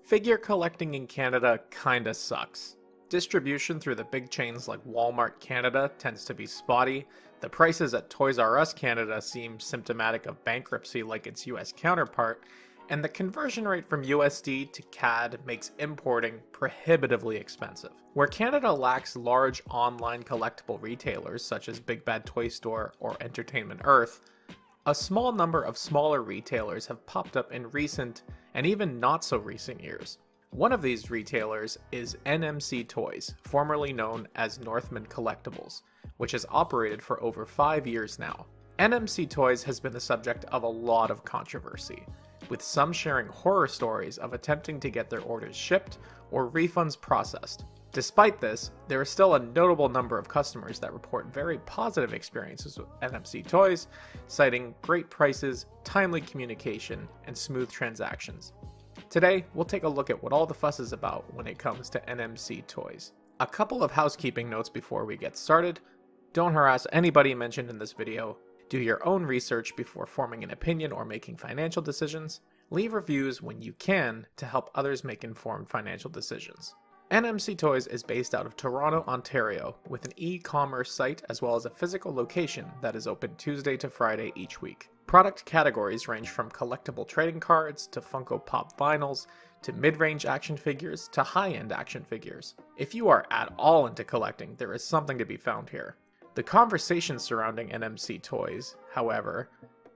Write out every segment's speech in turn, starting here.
Figure collecting in Canada kinda sucks. Distribution through the big chains like Walmart Canada tends to be spotty, the prices at Toys R Us Canada seem symptomatic of bankruptcy like its US counterpart, and the conversion rate from USD to CAD makes importing prohibitively expensive. Where Canada lacks large online collectible retailers such as Big Bad Toy Store or Entertainment Earth, a small number of smaller retailers have popped up in recent and even not so recent years. One of these retailers is NMC Toys, formerly known as Northman Collectibles, which has operated for over 5 years now. NMC Toys has been the subject of a lot of controversy, with some sharing horror stories of attempting to get their orders shipped or refunds processed. Despite this, there is still a notable number of customers that report very positive experiences with NMC Toys, citing great prices, timely communication, and smooth transactions. Today, we'll take a look at what all the fuss is about when it comes to NMC Toys. A couple of housekeeping notes before we get started. Don't harass anybody mentioned in this video. Do your own research before forming an opinion or making financial decisions. Leave reviews when you can to help others make informed financial decisions. NMC Toys is based out of Toronto, Ontario, with an e-commerce site as well as a physical location that is open Tuesday to Friday each week. Product categories range from collectible trading cards to Funko Pop vinyls to mid-range action figures to high-end action figures. If you are at all into collecting, there is something to be found here. The conversation surrounding NMC Toys, however,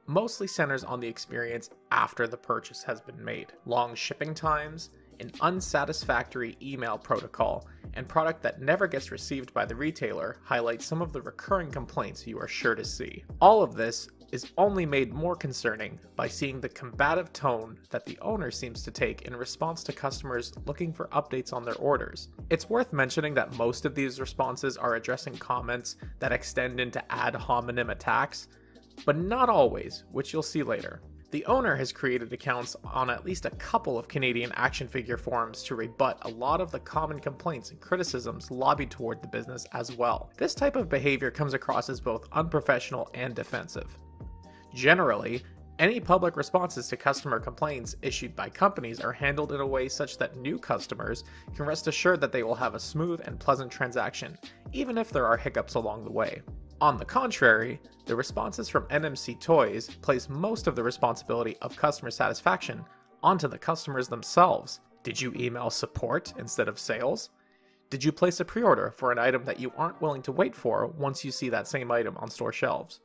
mostly centers on the experience after the purchase has been made. Long shipping times, an unsatisfactory email protocol, and product that never gets received by the retailer highlight some of the recurring complaints you are sure to see. All of this is only made more concerning by seeing the combative tone that the owner seems to take in response to customers looking for updates on their orders. It's worth mentioning that most of these responses are addressing comments that extend into ad hominem attacks, but not always, which you'll see later. The owner has created accounts on at least a couple of Canadian action figure forums to rebut a lot of the common complaints and criticisms lobbied toward the business as well. This type of behavior comes across as both unprofessional and defensive. Generally, any public responses to customer complaints issued by companies are handled in a way such that new customers can rest assured that they will have a smooth and pleasant transaction, even if there are hiccups along the way. On the contrary, the responses from NMC Toys place most of the responsibility of customer satisfaction onto the customers themselves. Did you email support instead of sales? Did you place a pre-order for an item that you aren't willing to wait for once you see that same item on store shelves?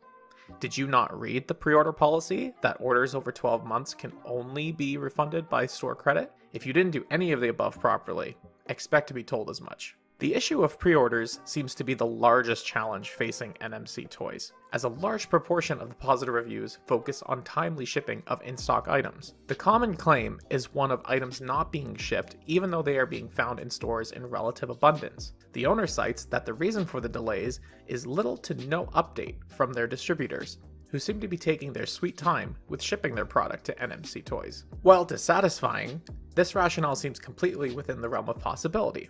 Did you not read the pre-order policy that orders over 12 months can only be refunded by store credit? If you didn't do any of the above properly, expect to be told as much. The issue of pre-orders seems to be the largest challenge facing NMC Toys, as a large proportion of the positive reviews focus on timely shipping of in-stock items. The common claim is one of items not being shipped even though they are being found in stores in relative abundance. The owner cites that the reason for the delays is little to no update from their distributors, who seem to be taking their sweet time with shipping their product to NMC Toys. While dissatisfying, this rationale seems completely within the realm of possibility.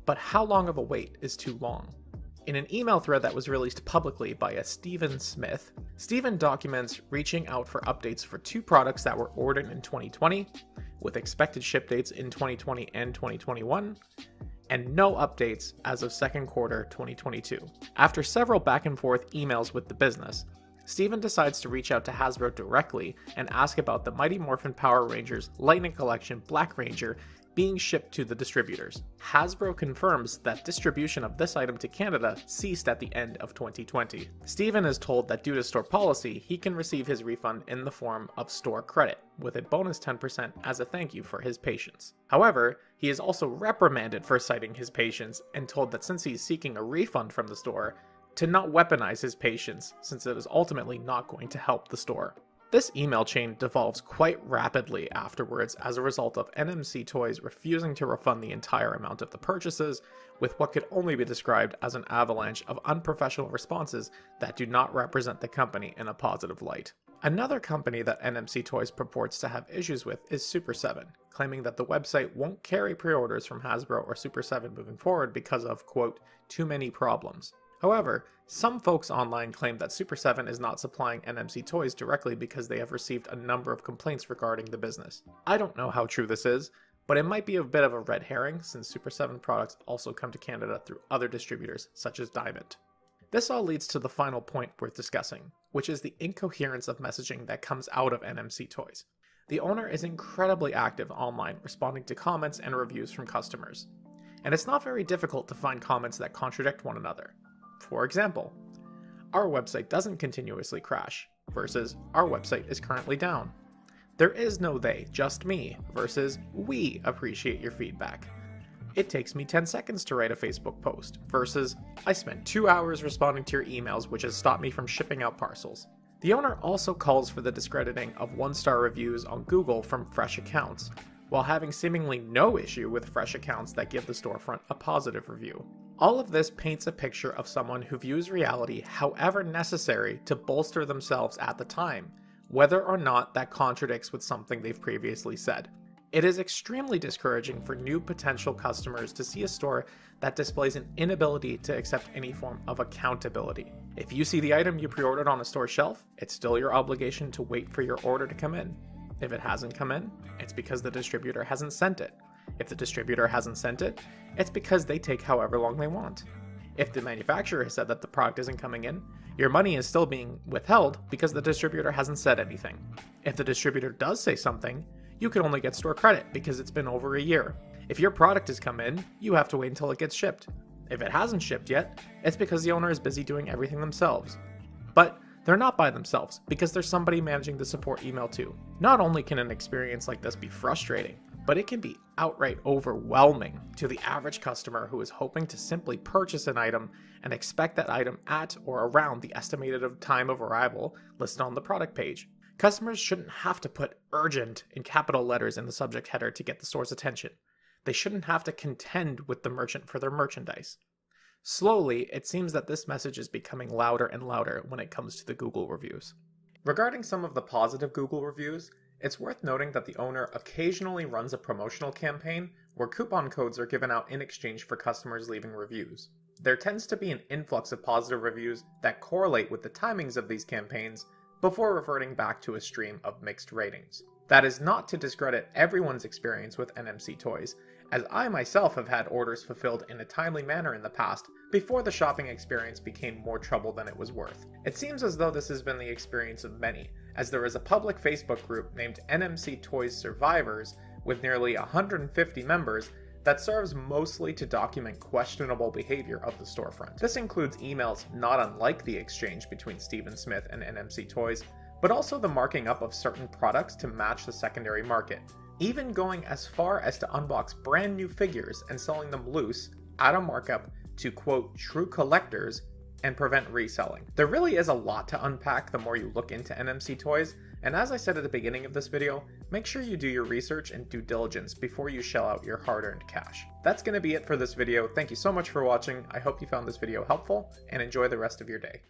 But how long of a wait is too long? In an email thread that was released publicly by a Stephen Smith, Stephen documents reaching out for updates for 2 products that were ordered in 2020, with expected ship dates in 2020 and 2021, and no updates as of second quarter 2022. After several back and forth emails with the business, Stephen decides to reach out to Hasbro directly and ask about the Mighty Morphin Power Rangers Lightning Collection Black Ranger being shipped to the distributors. Hasbro confirms that distribution of this item to Canada ceased at the end of 2020. Stephen is told that due to store policy, he can receive his refund in the form of store credit, with a bonus 10% as a thank you for his patience. However, he is also reprimanded for citing his patience and told that since he's seeking a refund from the store, to not weaponize his patience since it is ultimately not going to help the store. This email chain devolves quite rapidly afterwards as a result of NMC Toys refusing to refund the entire amount of the purchases, with what could only be described as an avalanche of unprofessional responses that do not represent the company in a positive light. Another company that NMC Toys purports to have issues with is Super 7, claiming that the website won't carry pre-orders from Hasbro or Super 7 moving forward because of, quote, too many problems. However, some folks online claim that Super 7 is not supplying NMC Toys directly because they have received a number of complaints regarding the business. I don't know how true this is, but it might be a bit of a red herring since Super 7 products also come to Canada through other distributors such as Diamond. This all leads to the final point worth discussing, which is the incoherence of messaging that comes out of NMC Toys. The owner is incredibly active online, responding to comments and reviews from customers. And it's not very difficult to find comments that contradict one another. For example, our website doesn't continuously crash, versus our website is currently down. There is no they, just me, versus we appreciate your feedback. It takes me 10 seconds to write a Facebook post, versus I spent 2 hours responding to your emails, which has stopped me from shipping out parcels. The owner also calls for the discrediting of 1-star reviews on Google from fresh accounts, while having seemingly no issue with fresh accounts that give the storefront a positive review. All of this paints a picture of someone who views reality however necessary to bolster themselves at the time, whether or not that contradicts with something they've previously said. It is extremely discouraging for new potential customers to see a store that displays an inability to accept any form of accountability. If you see the item you pre-ordered on a store shelf, it's still your obligation to wait for your order to come in. If it hasn't come in, it's because the distributor hasn't sent it. If the distributor hasn't sent it, it's because they take however long they want. If the manufacturer has said that the product isn't coming in, your money is still being withheld because the distributor hasn't said anything. If the distributor does say something, you can only get store credit because it's been over a year. If your product has come in, you have to wait until it gets shipped. If it hasn't shipped yet, it's because the owner is busy doing everything themselves. But they're not by themselves because there's somebody managing the support email too. Not only can an experience like this be frustrating, but it can be outright overwhelming to the average customer who is hoping to simply purchase an item and expect that item at or around the estimated time of arrival listed on the product page. Customers shouldn't have to put urgent in capital letters in the subject header to get the store's attention. They shouldn't have to contend with the merchant for their merchandise. Slowly, it seems that this message is becoming louder and louder when it comes to the Google reviews. Regarding some of the positive Google reviews, it's worth noting that the owner occasionally runs a promotional campaign where coupon codes are given out in exchange for customers leaving reviews. There tends to be an influx of positive reviews that correlate with the timings of these campaigns before reverting back to a stream of mixed ratings. That is not to discredit everyone's experience with NMC Toys, as I myself have had orders fulfilled in a timely manner in the past before the shopping experience became more trouble than it was worth. It seems as though this has been the experience of many, as there is a public Facebook group named NMC Toys Survivors with nearly 150 members that serves mostly to document questionable behavior of the storefront. This includes emails not unlike the exchange between Stephen Smith and NMC Toys, but also the marking up of certain products to match the secondary market, even going as far as to unbox brand new figures and selling them loose at a markup to quote true collectors and prevent reselling. There really is a lot to unpack the more you look into NMC Toys, and as I said at the beginning of this video, make sure you do your research and due diligence before you shell out your hard-earned cash. That's going to be it for this video. Thank you so much for watching. I hope you found this video helpful, and enjoy the rest of your day.